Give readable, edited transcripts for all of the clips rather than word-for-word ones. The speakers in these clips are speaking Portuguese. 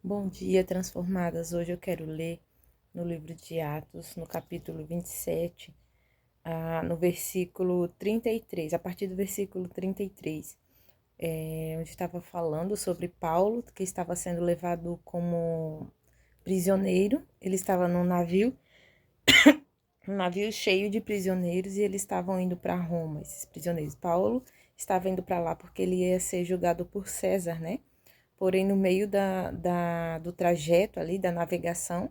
Bom dia, transformadas. Hoje eu quero ler no livro de Atos, no capítulo 27, no versículo 33, a partir do versículo 33, onde estava falando sobre Paulo, que estava sendo levado como prisioneiro. Ele estava num navio, um navio cheio de prisioneiros, e eles estavam indo para Roma, esses prisioneiros. Paulo estava indo para lá porque ele ia ser julgado por César, né? Porém, no meio do trajeto ali, da navegação,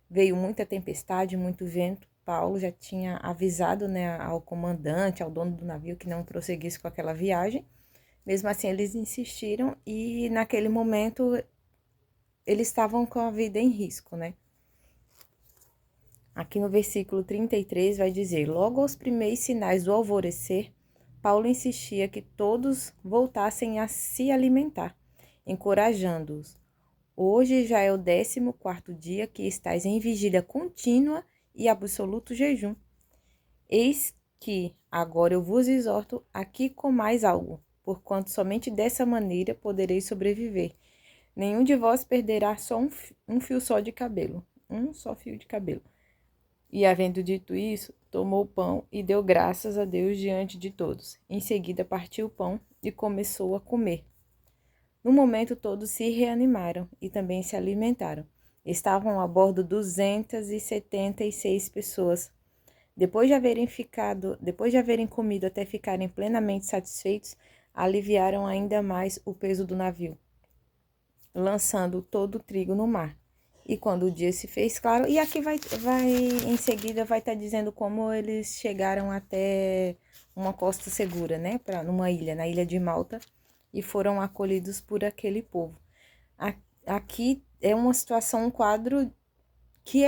veio muita tempestade, muito vento. Paulo já tinha avisado, né, ao comandante, ao dono do navio, que não prosseguisse com aquela viagem. Mesmo assim, eles insistiram e, naquele momento, eles estavam com a vida em risco, né? Aqui no versículo 33 vai dizer: Logo aos primeiros sinais do alvorecer, Paulo insistia que todos voltassem a se alimentar, encorajando-os. Hoje já é o 14º dia que estais em vigília contínua e absoluto jejum. Eis que agora eu vos exorto a que comais algo, porquanto somente dessa maneira podereis sobreviver. Nenhum de vós perderá só um fio só de cabelo, um só fio de cabelo. E havendo dito isso, tomou o pão e deu graças a Deus diante de todos. Em seguida partiu o pão e começou a comer. No momento todos se reanimaram e também se alimentaram. Estavam a bordo 276 pessoas. Depois de haverem comido até ficarem plenamente satisfeitos, aliviaram ainda mais o peso do navio, lançando todo o trigo no mar. E quando o dia se fez claro, e aqui em seguida vai estar dizendo como eles chegaram até uma costa segura, né, numa ilha, na ilha de Malta, e foram acolhidos por aquele povo. Aqui é uma situação, um quadro que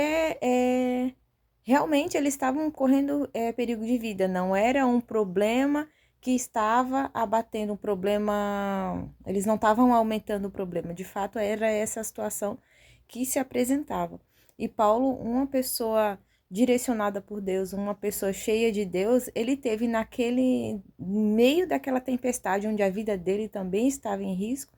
realmente eles estavam correndo perigo de vida, não era um problema que estava abatendo um problema, eles não estavam aumentando o problema, de fato era essa a situação que se apresentava. E Paulo, uma pessoa direcionada por Deus, uma pessoa cheia de Deus, ele teve naquele meio daquela tempestade onde a vida dele também estava em risco.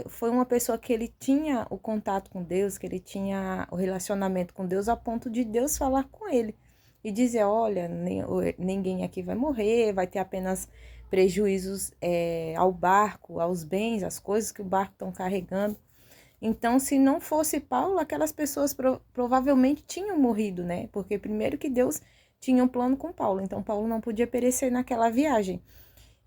Foi uma pessoa que ele tinha o contato com Deus, que ele tinha o relacionamento com Deus, a ponto de Deus falar com ele e dizer: olha, ninguém aqui vai morrer, vai ter apenas prejuízos ao barco, aos bens, às coisas que o barco estão carregando. Então, se não fosse Paulo, aquelas pessoas provavelmente tinham morrido, né? Porque primeiro que Deus tinha um plano com Paulo, então Paulo não podia perecer naquela viagem.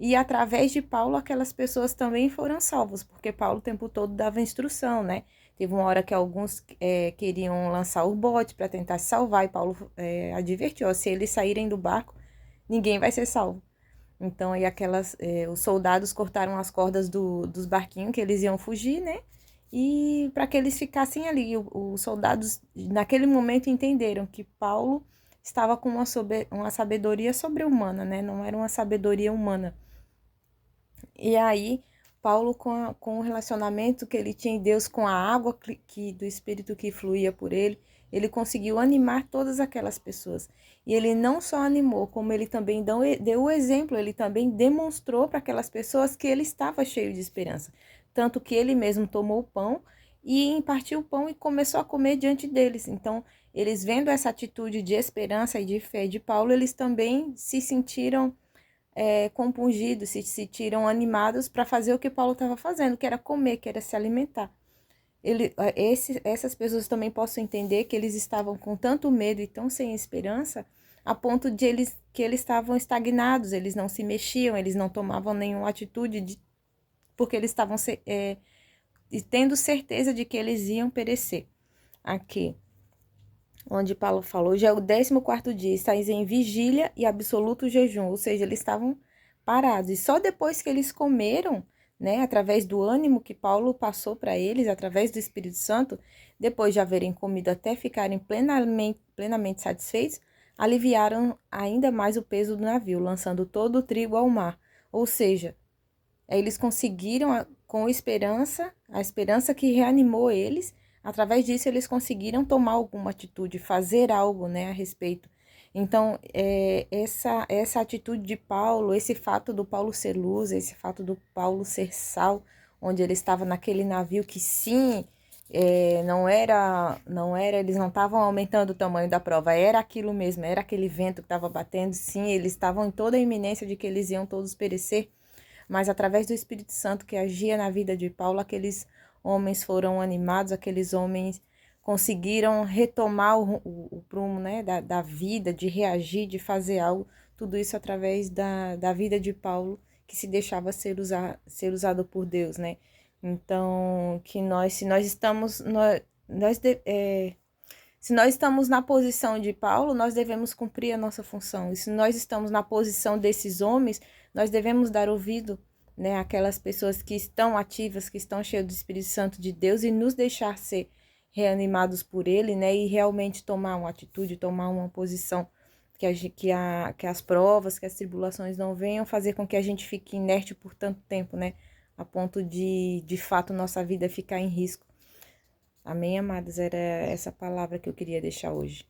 E através de Paulo, aquelas pessoas também foram salvas, porque Paulo o tempo todo dava instrução, né? Teve uma hora que alguns queriam lançar o bote para tentar se salvar, e Paulo advertiu: ó, se eles saírem do barco, ninguém vai ser salvo. Então, aí os soldados cortaram as cordas dos barquinhos que eles iam fugir, né? E para que eles ficassem ali, os soldados naquele momento entenderam que Paulo estava com uma sabedoria sobre-humana, né? Não era uma sabedoria humana. E aí, Paulo, com o relacionamento que ele tinha em Deus, com a água do Espírito que fluía por ele conseguiu animar todas aquelas pessoas. E ele não só animou, como ele também deu o exemplo, ele também demonstrou para aquelas pessoas que ele estava cheio de esperança. Tanto que ele mesmo tomou o pão e partiu o pão e começou a comer diante deles. Então, eles vendo essa atitude de esperança e de fé de Paulo, eles também se sentiram compungidos, se sentiram animados para fazer o que Paulo estava fazendo, que era comer, que era se alimentar. Essas pessoas também possam entender que eles estavam com tanto medo e tão sem esperança, a ponto de que eles estavam estagnados, eles não se mexiam, eles não tomavam nenhuma atitude, porque eles estavam tendo certeza de que eles iam perecer. Aqui, onde Paulo falou, já é o 14º dia, estáis em vigília e absoluto jejum, ou seja, eles estavam parados. E só depois que eles comeram, né, através do ânimo que Paulo passou para eles, através do Espírito Santo, depois de haverem comido até ficarem plenamente satisfeitos, aliviaram ainda mais o peso do navio, lançando todo o trigo ao mar. Ou seja, eles conseguiram, com esperança, a esperança que reanimou eles, através disso eles conseguiram tomar alguma atitude, fazer algo, né, a respeito. Então, essa atitude de Paulo, esse fato do Paulo ser luz, esse fato do Paulo ser sal, onde ele estava naquele navio que sim, eles não estavam aumentando o tamanho da prova, era aquilo mesmo, era aquele vento que estava batendo, sim, eles estavam em toda a iminência de que eles iam todos perecer, mas através do Espírito Santo que agia na vida de Paulo, aqueles homens foram animados, aqueles homens conseguiram retomar o prumo, né, da vida, de reagir, de fazer algo, tudo isso através da vida de Paulo, que se deixava ser usado por Deus, né? Então, que nós, se nós estamos, se nós estamos na posição de Paulo, nós devemos cumprir a nossa função. E se nós estamos na posição desses homens, nós devemos dar ouvido, né, àquelas pessoas que estão ativas, que estão cheias do Espírito Santo de Deus e nos deixar ser reanimados por ele, né, e realmente tomar uma atitude, tomar uma posição que as provas, que as tribulações não venham fazer com que a gente fique inerte por tanto tempo, né, a ponto de fato nossa vida ficar em risco. Amém, amadas? Era essa palavra que eu queria deixar hoje.